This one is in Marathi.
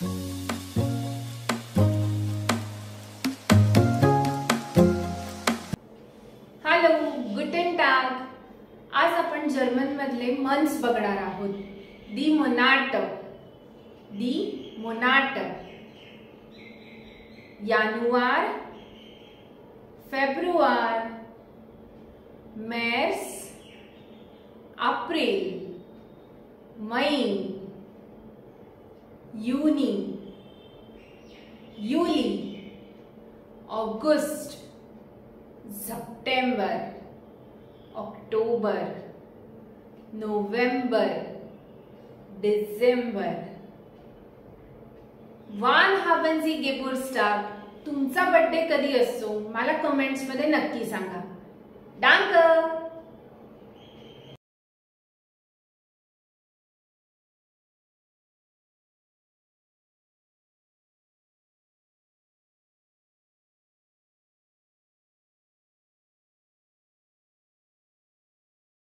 हॅलो, गुटेन टाग. आज आपण जर्मन मधले मंथ्स बघणार आहोत. दी मोनाट. जानुवार, फेब्रुवार, मॅर्स, एप्रिल, मई, जूनी, जुली, ऑगस्ट, सप्टेंबर, ऑक्टोबर, नोव्हेंबर, डिसेंबर. वान haben Sie Geburtstag? तुमचा बर्थडे कधी असतो मला कमेंट्स मध्ये नक्की सांगा. डांक.